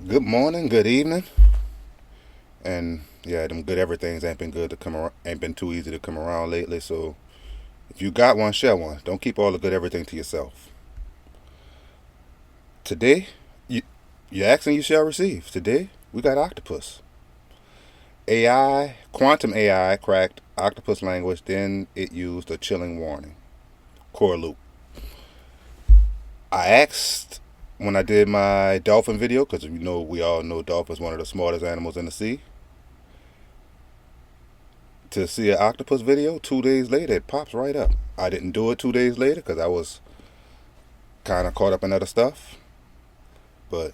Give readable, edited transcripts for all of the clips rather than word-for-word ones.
Good morning, good evening, and yeah, them good everythings ain't been good to come around, ain't been too easy to come around lately. So if you got one, share one. Don't keep all the good everything to yourself. Today, you ask and you shall receive. Today we got Octopus AI, quantum AI cracked Octopus language. Then it used a chilling warning. Core loop. I asked when I did my dolphin video, because we all know dolphins one of the smartest animals in the sea, to see an octopus video. 2 days later, it pops right up. I didn't do it 2 days later because I was kind of caught up in other stuff. But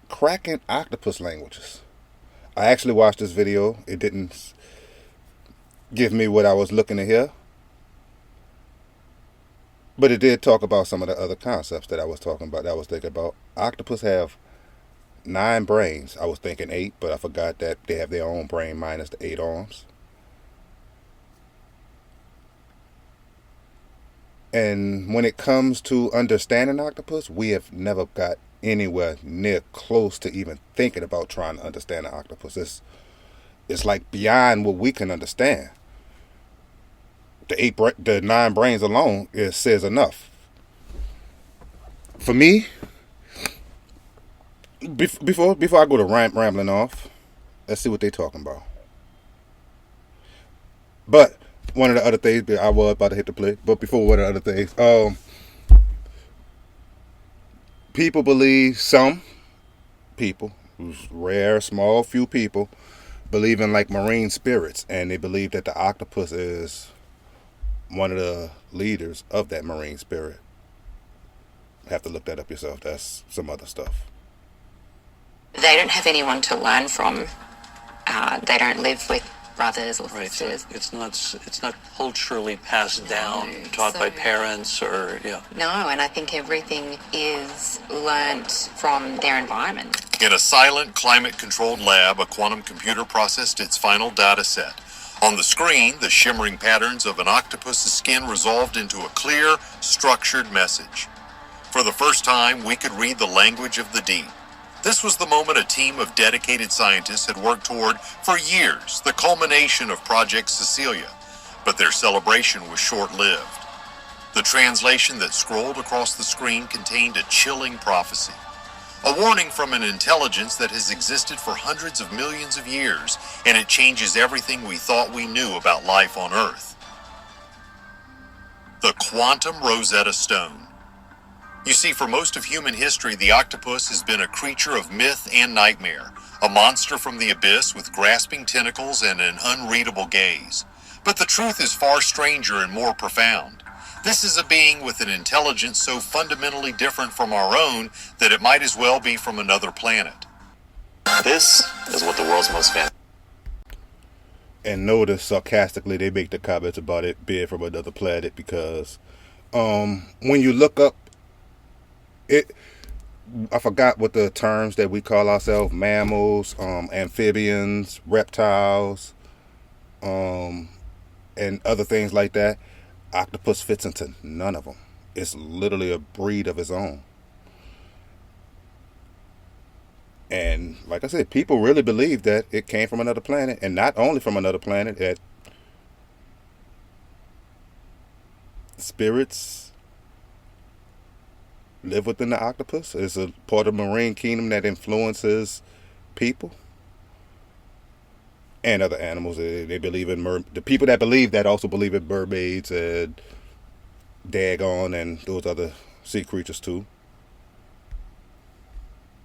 cracking octopus languages. I actually watched this video. It didn't give me what I was looking to hear. But it did talk about some of the other concepts that I was talking about, that I was thinking about. Octopus have 9 brains. I was thinking 8, but I forgot that they have their own brain minus the 8 arms. And when it comes to understanding octopus, we have never got anywhere near close to even thinking about trying to understand an octopus. It's like beyond what we can understand. The 9 brains alone, it says enough. For me, before I go to rambling off, let's see what they talking about. But one of the other things, I was about to hit the play, but before one of the other things, people believe, some people, rare, small, few people, believe in like marine spirits, and they believe that the octopus is one of the leaders of that marine spirit. Have to look that up yourself. That's some other stuff. They don't have anyone to learn from. They don't live with brothers or Right. sisters. It's not culturally passed down, taught by parents or No, and I think everything is learnt from their environment. In a silent, climate-controlled lab, a quantum computer processed its final data set. On the screen, the shimmering patterns of an octopus's skin resolved into a clear, structured message. For the first time, we could read the language of the deep. This was the moment a team of dedicated scientists had worked toward for years, the culmination of Project Cecilia. But their celebration was short-lived. The translation that scrolled across the screen contained a chilling prophecy. A warning from an intelligence that has existed for hundreds of millions of years, and it changes everything we thought we knew about life on Earth. The Quantum Rosetta Stone. You see, for most of human history, the octopus has been a creature of myth and nightmare, a monster from the abyss with grasping tentacles and an unreadable gaze. But the truth is far stranger and more profound. This is a being with an intelligence so fundamentally different from our own that it might as well be from another planet. This is what the world's most famous. And notice sarcastically they make the comments about it being from another planet because when you look up it, I forgot what the terms that we call ourselves: mammals, amphibians, reptiles, and other things like that. Octopus fits into none of them. It's literally a breed of its own. And like I said, people really believe that it came from another planet, and not only from another planet, that spirits live within the octopus. It's a part of the marine kingdom that influences people and other animals. They believe in the people that believe that also believe in mermaids and dagon and those other sea creatures too.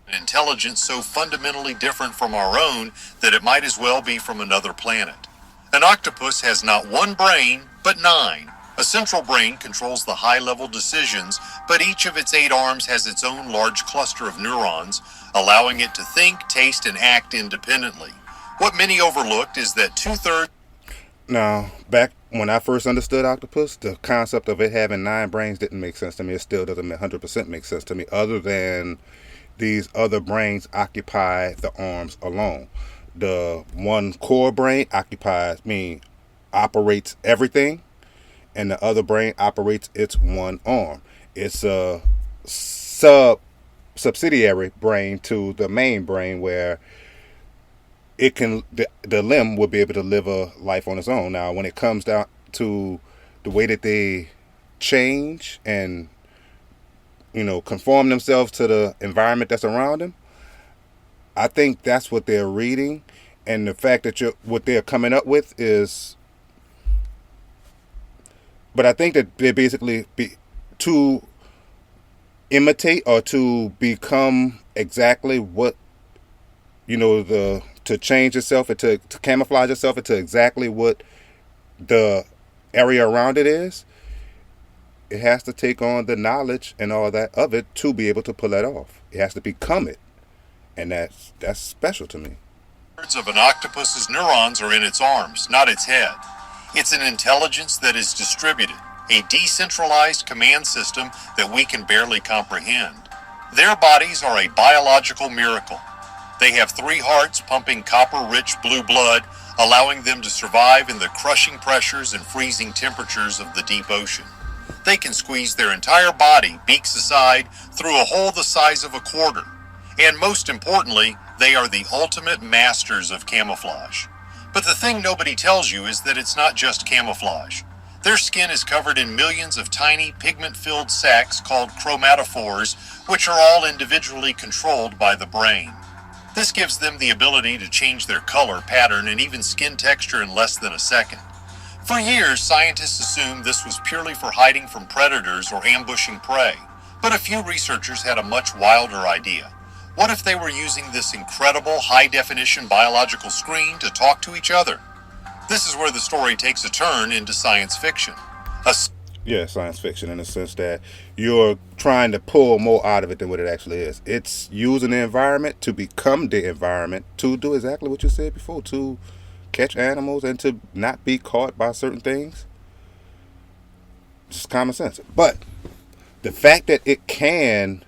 An intelligence so fundamentally different from our own that it might as well be from another planet. An octopus has not one brain, but 9. A central brain controls the high-level decisions, but each of its 8 arms has its own large cluster of neurons, allowing it to think, taste, and act independently. What many overlooked is that 2/3... Now, back when I first understood octopus, the concept of it having 9 brains didn't make sense to me. It still doesn't 100% make sense to me, other than these other brains occupy the arms alone. The one core brain operates everything, and the other brain operates its one arm. It's a sub subsidiary brain to the main brain, where it can the limb will be able to live a life on its own. Now, when it comes down to the way that they change and conform themselves to the environment that's around them, I think that's what they're reading, and the fact that what they're coming up with is. But I think that they're basically to imitate or to become exactly what to change itself and to camouflage itself into exactly what the area around it is. It has to take on the knowledge and all that of it to be able to pull that off. It has to become it, and that's special to me. Of an octopus's neurons are in its arms, not its head. It's an intelligence that is distributed, a decentralized command system that we can barely comprehend. Their bodies are a biological miracle. They have 3 hearts pumping copper-rich blue blood, allowing them to survive in the crushing pressures and freezing temperatures of the deep ocean. They can squeeze their entire body, beaks aside, through a hole the size of a quarter. And most importantly, they are the ultimate masters of camouflage. But the thing nobody tells you is that it's not just camouflage. Their skin is covered in millions of tiny pigment-filled sacs called chromatophores, which are all individually controlled by the brain. This gives them the ability to change their color, pattern, and even skin texture in less than a second. For years, scientists assumed this was purely for hiding from predators or ambushing prey. But a few researchers had a much wilder idea. What if they were using this incredible high-definition biological screen to talk to each other? This is where the story takes a turn into science fiction. Yeah, science fiction in the sense that you're trying to pull more out of it than what it actually is. It's using the environment to become the environment, to do exactly what you said before, to catch animals and to not be caught by certain things. Just common sense. But the fact that it can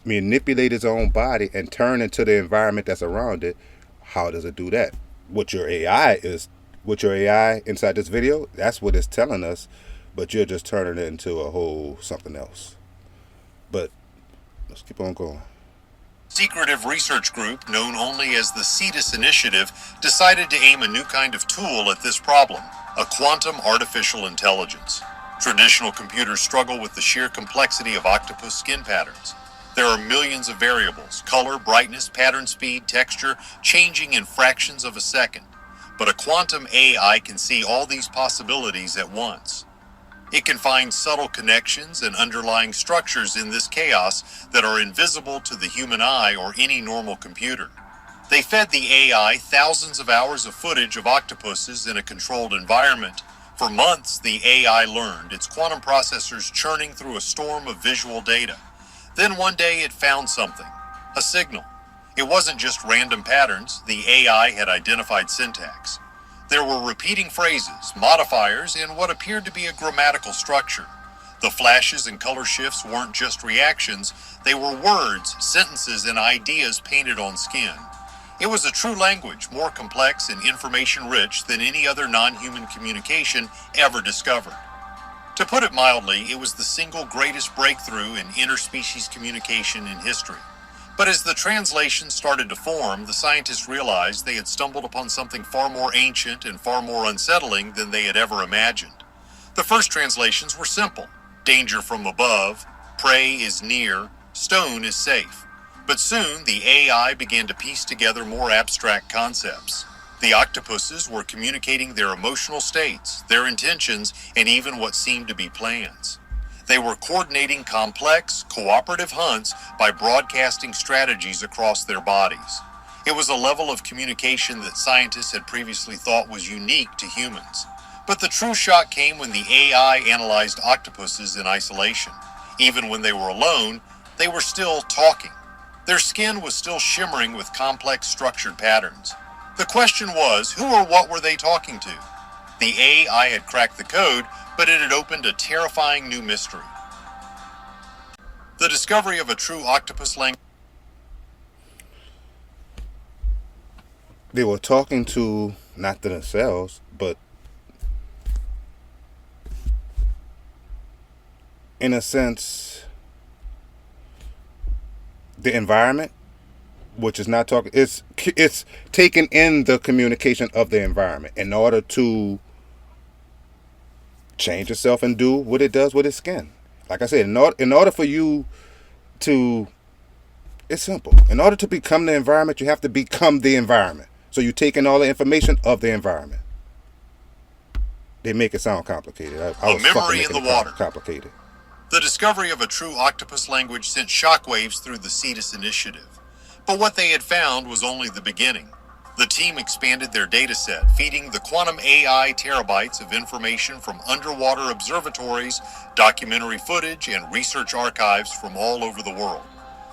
manipulate its own body and turn into the environment that's around it, how does it do that? What your AI inside this video, that's what it's telling us, but you're just turning it into a whole something else. But let's keep on going. Secretive research group known only as the CETUS Initiative decided to aim a new kind of tool at this problem, a quantum artificial intelligence. Traditional computers struggle with the sheer complexity of octopus skin patterns. There are millions of variables, color, brightness, pattern, speed, texture, changing in fractions of a second. But a quantum AI can see all these possibilities at once. It can find subtle connections and underlying structures in this chaos that are invisible to the human eye or any normal computer. They fed the AI thousands of hours of footage of octopuses in a controlled environment. For months, the AI learned, its quantum processors churning through a storm of visual data. Then one day it found something, a signal. It wasn't just random patterns, the AI had identified syntax. There were repeating phrases, modifiers, and what appeared to be a grammatical structure. The flashes and color shifts weren't just reactions, they were words, sentences, and ideas painted on skin. It was a true language, more complex and information-rich than any other non-human communication ever discovered. To put it mildly, it was the single greatest breakthrough in interspecies communication in history. But as the translations started to form, the scientists realized they had stumbled upon something far more ancient and far more unsettling than they had ever imagined. The first translations were simple. Danger from above, prey is near, stone is safe. But soon, the AI began to piece together more abstract concepts. The octopuses were communicating their emotional states, their intentions, and even what seemed to be plans. They were coordinating complex, cooperative hunts by broadcasting strategies across their bodies. It was a level of communication that scientists had previously thought was unique to humans. But the true shock came when the AI analyzed octopuses in isolation. Even when they were alone, they were still talking. Their skin was still shimmering with complex structured patterns. The question was, who or what were they talking to? The AI had cracked the code, but it had opened a terrifying new mystery. The discovery of a true octopus language. They were talking to not to themselves, but in a sense, the environment, which is not talking. It's taking in the communication of the environment in order to change itself and do what it does with its skin. Like I said, in order for you to, it's simple. In order to become the environment, you have to become the environment. So you take in all the information of the environment. They make it sound complicated. I A was memory fucking in making the it water. complicated. The discovery of a true octopus language sent shockwaves through the CETUS initiative. But what they had found was only the beginning. The team expanded their data set, feeding the quantum AI terabytes of information from underwater observatories, documentary footage, and research archives from all over the world.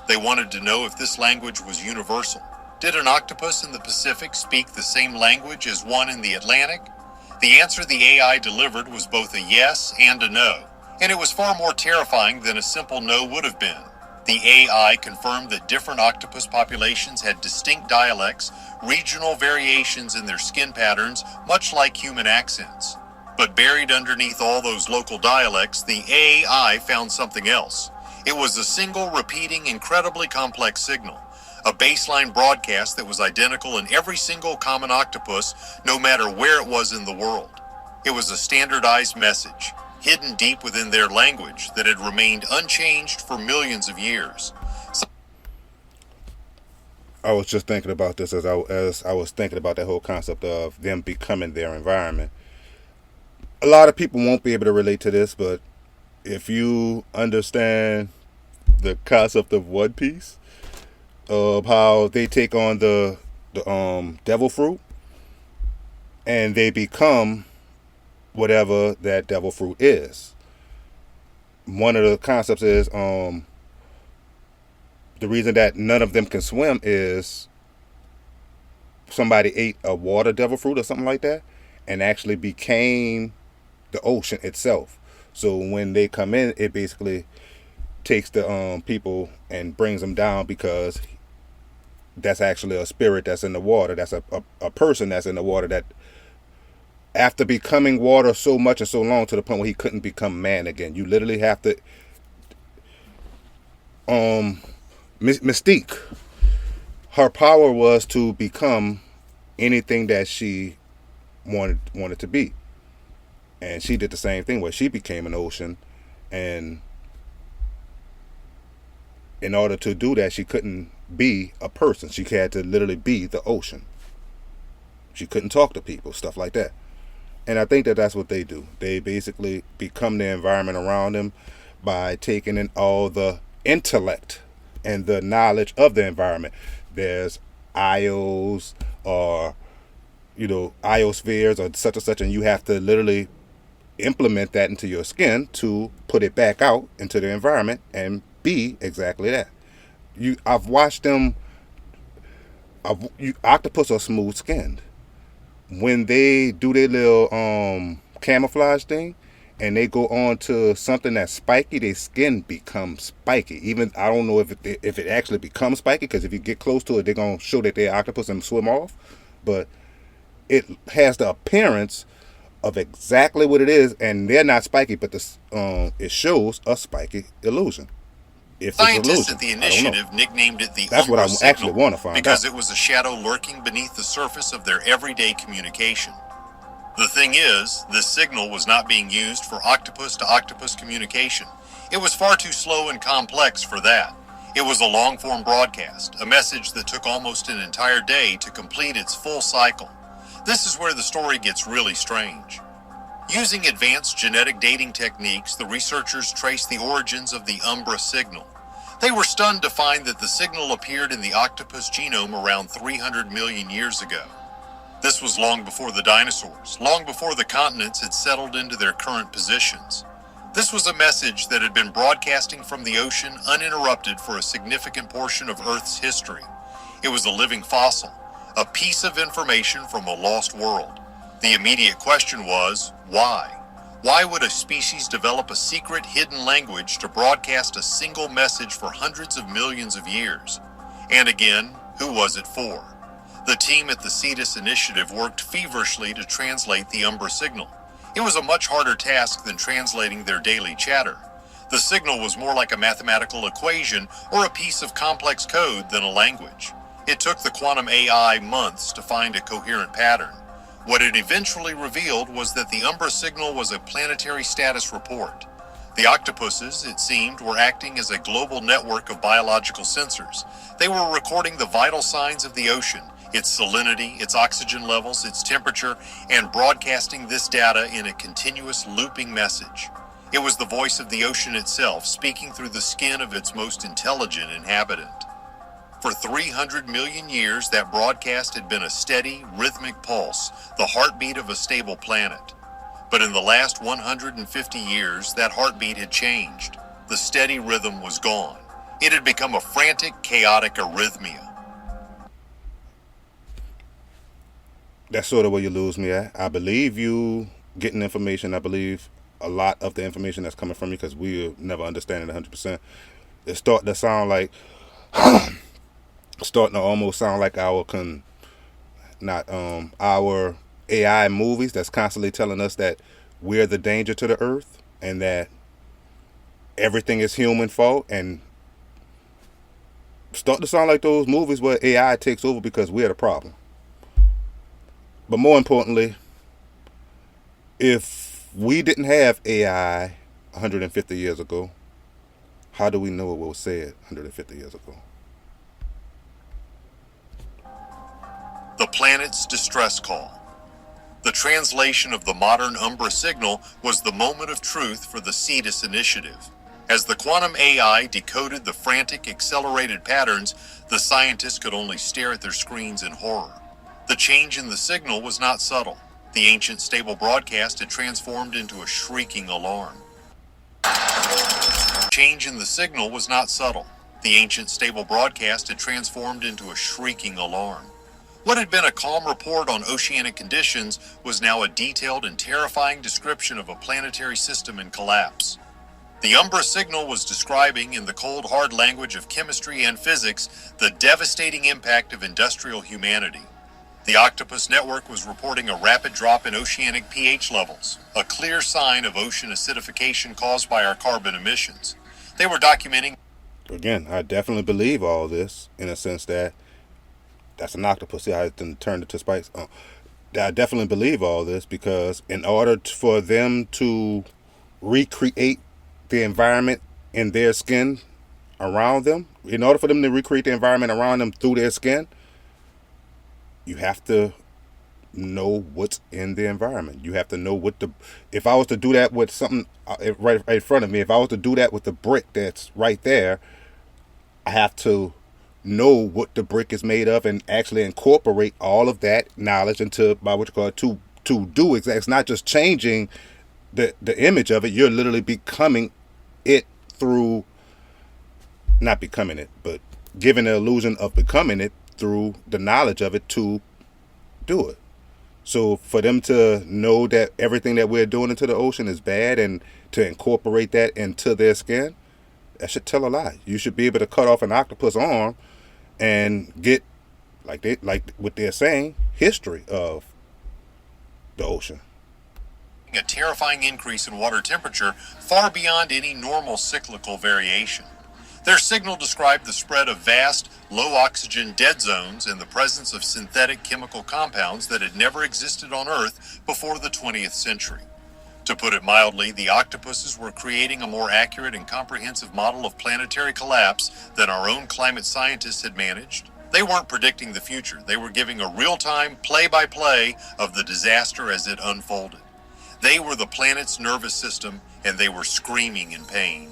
They wanted to know if this language was universal. Did an octopus in the Pacific speak the same language as one in the Atlantic? The answer the AI delivered was both a yes and a no, and it was far more terrifying than a simple no would have been. The AI confirmed that different octopus populations had distinct dialects, regional variations in their skin patterns, much like human accents. But buried underneath all those local dialects, the AI found something else. It was a single, repeating, incredibly complex signal. A baseline broadcast that was identical in every single common octopus, no matter where it was in the world. It was a standardized message, hidden deep within their language, that had remained unchanged for millions of years. I was just thinking about this as I was thinking about that whole concept of them becoming their environment. A lot of people won't be able to relate to this, but if you understand the concept of One Piece, of how they take on the devil fruit, and they become whatever that devil fruit is. One of the concepts is the reason that none of them can swim is somebody ate a water devil fruit or something like that and actually became the ocean itself. So when they come in, it basically takes the people and brings them down, because that's actually a spirit that's in the water. That's a person that's in the water that, after becoming water so much and so long to the point where he couldn't become man again. You literally have to Mystique, her power was to become anything that she wanted to be. And she did the same thing where she became an ocean, and in order to do that, she couldn't be a person. She had to literally be the ocean. She couldn't talk to people, stuff like that. And I think that that's what they do. They basically become the environment around them by taking in all the intellect and the knowledge of the environment. There's IOs or, iospheres or such and such, and you have to literally implement that into your skin to put it back out into the environment and be exactly that. I've watched them. Octopus are smooth skinned. When they do their little camouflage thing and they go on to something that's spiky, their skin becomes spiky. Even, I don't know if it actually becomes spiky, because if you get close to it, they're going to show that they're octopus and swim off. But it has the appearance of exactly what it is, and they're not spiky, but it shows a spiky illusion. If Scientists at the initiative nicknamed it the That's what I Umbra actually signal want to find because out. it was a shadow lurking beneath the surface of their everyday communication. The thing is, this signal was not being used for octopus-to-octopus communication. It was far too slow and complex for that. It was a long-form broadcast, a message that took almost an entire day to complete its full cycle. This is where the story gets really strange. Using advanced genetic dating techniques, the researchers traced the origins of the Umbra signal. They were stunned to find that the signal appeared in the octopus genome around 300 million years ago. This was long before the dinosaurs, long before the continents had settled into their current positions. This was a message that had been broadcasting from the ocean uninterrupted for a significant portion of Earth's history. It was a living fossil, a piece of information from a lost world. The immediate question was, why? Why would a species develop a secret hidden language to broadcast a single message for hundreds of millions of years? And again, who was it for? The team at the CETUS initiative worked feverishly to translate the Umbra signal. It was a much harder task than translating their daily chatter. The signal was more like a mathematical equation or a piece of complex code than a language. It took the quantum AI months to find a coherent pattern. What it eventually revealed was that the Umbra signal was a planetary status report. The octopuses, it seemed, were acting as a global network of biological sensors. They were recording the vital signs of the ocean, its salinity, its oxygen levels, its temperature, and broadcasting this data in a continuous looping message. It was the voice of the ocean itself, speaking through the skin of its most intelligent inhabitant. For 300 million years, that broadcast had been a steady, rhythmic pulse, the heartbeat of a stable planet. But in the last 150 years, that heartbeat had changed. The steady rhythm was gone. It had become a frantic, chaotic arrhythmia. That's sort of where you lose me at. I believe you getting information. I believe a lot of the information that's coming from you, because we'll never understand it 100%. It's starting to sound like, starting to almost sound like our AI movies that's constantly telling us that we're the danger to the earth and that everything is human fault, and start to sound like those movies where AI takes over because we're the problem. But more importantly, if we didn't have AI 150 years ago, how do we know what was said 150 years ago? The planet's distress call. The translation of the modern Umbra signal was the moment of truth for the Cetus initiative. As the quantum AI decoded the frantic, accelerated patterns, the scientists could only stare at their screens in horror. The change in the signal was not subtle. The ancient stable broadcast had transformed into a shrieking alarm. Change in the signal was not subtle. The ancient stable broadcast had transformed into a shrieking alarm. What had been a calm report on oceanic conditions was now a detailed and terrifying description of a planetary system in collapse. The Umbra signal was describing, in the cold, hard language of chemistry and physics, the devastating impact of industrial humanity. The Octopus network was reporting a rapid drop in oceanic pH levels, a clear sign of ocean acidification caused by our carbon emissions. They were documenting... Again, I definitely believe all this in a sense that that's an octopus. See how it turned into spikes? I definitely believe all this because in order for them to recreate the environment in their skin around them, in order for them to recreate the environment around them through their skin, you have to know what's in the environment. You have to know if I was to do that with something right in front of me, if I was to do that with the brick that's right there, I have to know what the brick is made of and actually incorporate all of that knowledge into to do exactly. It's not just changing the image of it. You're literally becoming it through, not becoming it, but giving the illusion of becoming it through the knowledge of it to do it. So for them to know that everything that we're doing into the ocean is bad and to incorporate that into their skin, that should tell a lot. You should be able to cut off an octopus arm and get, like what they're saying, history of the ocean. A terrifying increase in water temperature far beyond any normal cyclical variation. Their signal described the spread of vast, low-oxygen dead zones and the presence of synthetic chemical compounds that had never existed on Earth before the 20th century. To put it mildly, the octopuses were creating a more accurate and comprehensive model of planetary collapse than our own climate scientists had managed. They weren't predicting the future. They were giving a real-time, play-by-play of the disaster as it unfolded. They were the planet's nervous system, and they were screaming in pain.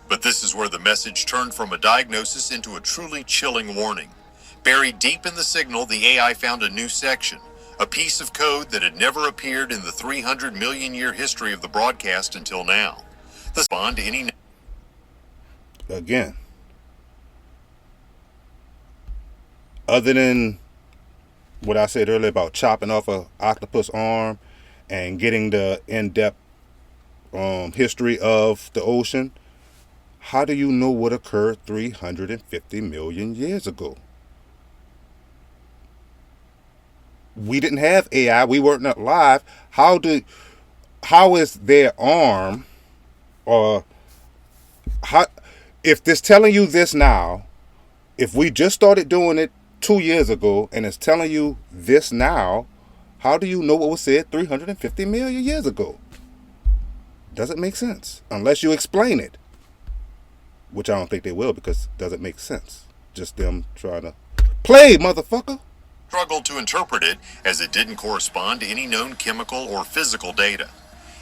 But this is where the message turned from a diagnosis into a truly chilling warning. Buried deep in the signal, the AI found a new section, a piece of code that had never appeared in the 300 million year history of the broadcast until now. The bond to any... Again, other than what I said earlier about chopping off an octopus arm and getting the in-depth history of the ocean, how do you know what occurred 350 million years ago? We didn't have AI. We weren't alive. How is their arm Or how, if this telling you this now, if we just started doing it 2 years ago and it's telling you this now, how do you know what was said 350 million years ago? Doesn't make sense unless you explain it, which I don't think they will, because it doesn't make sense. Just them trying to play, motherfucker. Struggled to interpret it as it didn't correspond to any known chemical or physical data.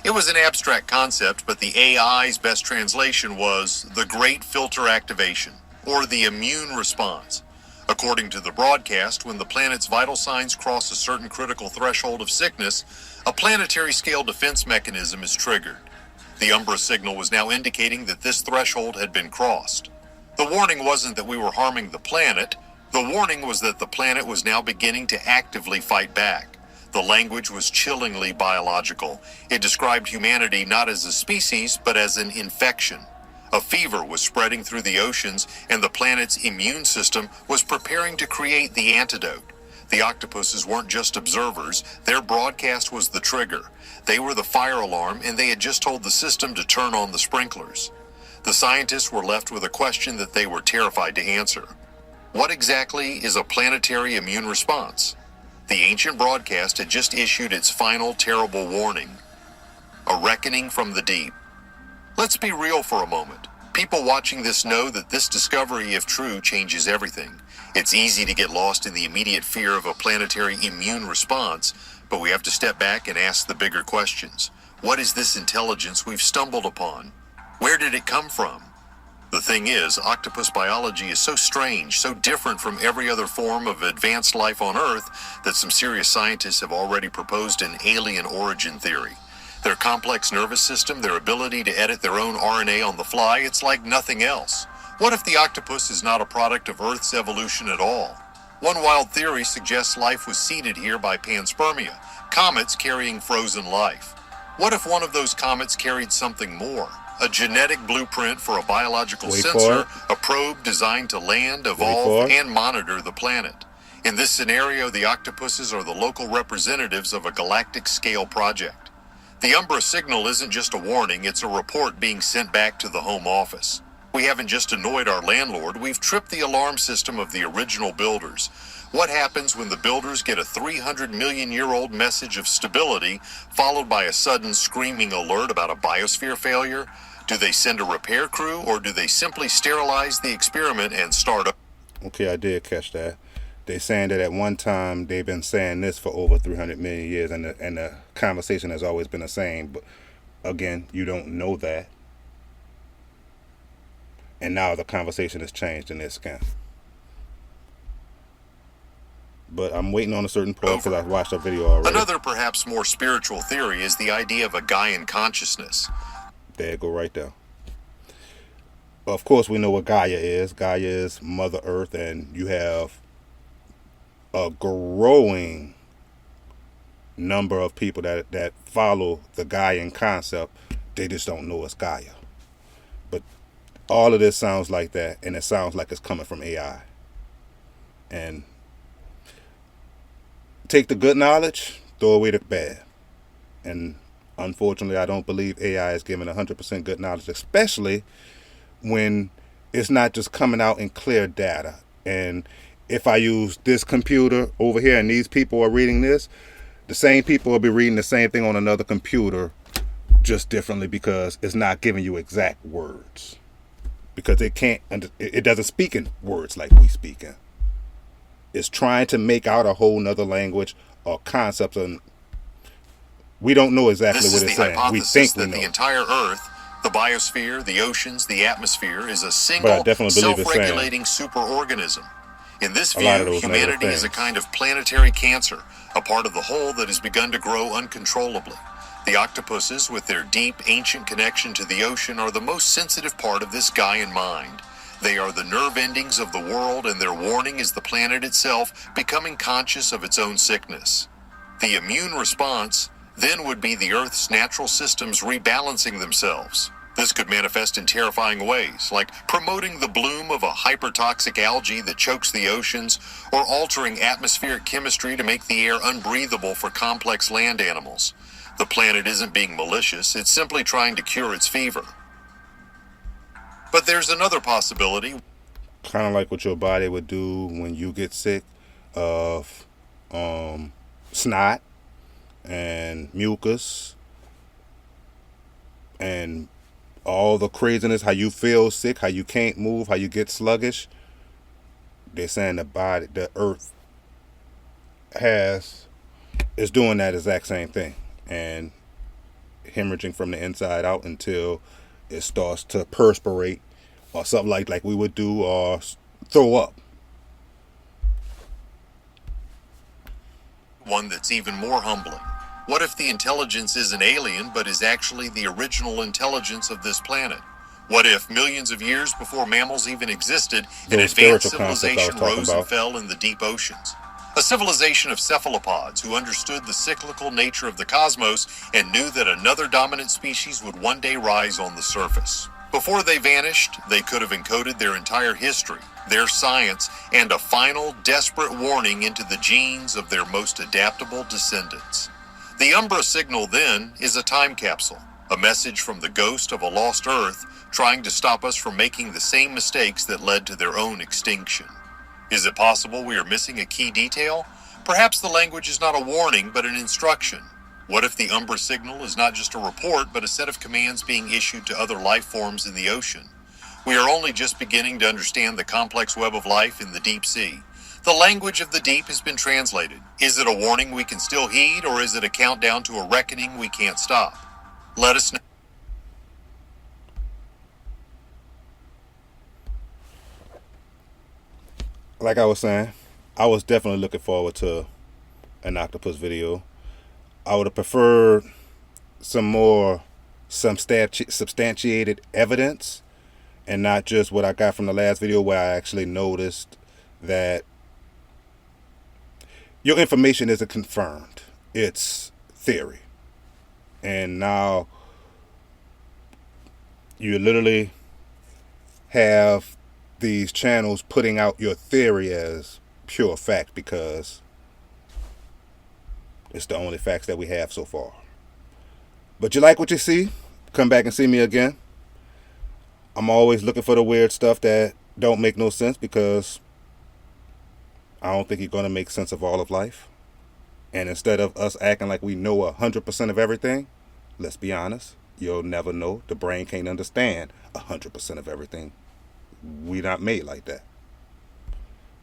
It was an abstract concept, but the AI's best translation was the Great Filter Activation, or the immune response. According to the broadcast, when the planet's vital signs cross a certain critical threshold of sickness, a planetary-scale defense mechanism is triggered. The Umbra signal was now indicating that this threshold had been crossed. The warning wasn't that we were harming the planet. The warning was that the planet was now beginning to actively fight back. The language was chillingly biological. It described humanity not as a species, but as an infection. A fever was spreading through the oceans, and the planet's immune system was preparing to create the antidote. The octopuses weren't just observers. Their broadcast was the trigger. They were the fire alarm, and they had just told the system to turn on the sprinklers. The scientists were left with a question that they were terrified to answer. What exactly is a planetary immune response? The ancient broadcast had just issued its final terrible warning. A reckoning from the deep. Let's be real for a moment. People watching this know that this discovery, if true, changes everything. It's easy to get lost in the immediate fear of a planetary immune response, but we have to step back and ask the bigger questions. What is this intelligence we've stumbled upon? Where did it come from? The thing is, octopus biology is so strange, so different from every other form of advanced life on Earth, that some serious scientists have already proposed an alien origin theory. Their complex nervous system, their ability to edit their own RNA on the fly, it's like nothing else. What if the octopus is not a product of Earth's evolution at all? One wild theory suggests life was seeded here by panspermia, comets carrying frozen life. What if one of those comets carried something more? A genetic blueprint for a biological sensor, a probe designed to land, evolve, and monitor the planet. In this scenario, the octopuses are the local representatives of a galactic-scale project. The Umbra signal isn't just a warning, it's a report being sent back to the home office. We haven't just annoyed our landlord, we've tripped the alarm system of the original builders. What happens when the builders get a 300-million-year-old message of stability, followed by a sudden screaming alert about a biosphere failure? Do they send a repair crew, or do they simply sterilize the experiment and start up? Okay, I did catch that. They saying that at one time they've been saying this for over 300 million years, and the conversation has always been the same. But again, you don't know that, and now the conversation has changed in this scan. But I'm waiting on a certain part because I watched a video already. Another perhaps more spiritual theory is the idea of a Gaian consciousness. There you go, right there. Of course, we know what Gaia is. Gaia is Mother Earth, and you have a growing number of people that follow the Gaian concept. They just don't know it's Gaia. But all of this sounds like that, and it sounds like it's coming from AI. And take the good knowledge, throw away the bad. And unfortunately, I don't believe AI is giving 100% good knowledge, especially when it's not just coming out in clear data. And if I use this computer over here and these people are reading this, the same people will be reading the same thing on another computer, just differently, because it's not giving you exact words. Because it doesn't speak in words like we speak in. It's trying to make out a whole nother language or concepts, and we don't know exactly what it's saying. We think we know. The entire Earth, the biosphere, the oceans, the atmosphere is a single self-regulating superorganism. In this view, humanity is a kind of planetary cancer, a part of the whole that has begun to grow uncontrollably. The octopuses, with their deep, ancient connection to the ocean, are the most sensitive part of this Gaian mind. They are the nerve endings of the world, and their warning is the planet itself becoming conscious of its own sickness. The immune response then would be the Earth's natural systems rebalancing themselves. This could manifest in terrifying ways, like promoting the bloom of a hypertoxic algae that chokes the oceans, or altering atmospheric chemistry to make the air unbreathable for complex land animals. The planet isn't being malicious, it's simply trying to cure its fever. But there's another possibility. Kind of like what your body would do when you get sick of snot and mucus and all the craziness, how you feel sick, how you can't move, how you get sluggish. They're saying the earth is doing that exact same thing and hemorrhaging from the inside out until it starts to perspirate or something like we would do, or throw up. One that's even more humbling. What if the intelligence isn't alien, but is actually the original intelligence of this planet? What if millions of years before mammals even existed, an Those advanced spiritual concepts I was civilization talking rose and about. fell in the deep oceans? A civilization of cephalopods who understood the cyclical nature of the cosmos and knew that another dominant species would one day rise on the surface. Before they vanished, they could have encoded their entire history, their science, and a final, desperate warning into the genes of their most adaptable descendants. The Umbra signal, then, is a time capsule, a message from the ghost of a lost Earth trying to stop us from making the same mistakes that led to their own extinction. Is it possible we are missing a key detail? Perhaps the language is not a warning, but an instruction. What if the Umbra signal is not just a report, but a set of commands being issued to other life forms in the ocean? We are only just beginning to understand the complex web of life in the deep sea. The language of the deep has been translated. Is it a warning we can still heed, or is it a countdown to a reckoning we can't stop? Let us know. Like I was saying, I was definitely looking forward to an octopus video. I would have preferred some substantiated evidence and not just what I got from the last video, where I actually noticed that your information isn't confirmed. It's theory. And now you literally have these channels putting out your theory as pure fact because it's the only facts that we have so far. But you like what you see? Come back and see me again. I'm always looking for the weird stuff that don't make no sense, because I don't think you're going to make sense of all of life. And instead of us acting like we know 100% of everything, let's be honest, you'll never know. The brain can't understand 100% of everything. We're not made like that.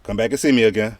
Come back and see me again.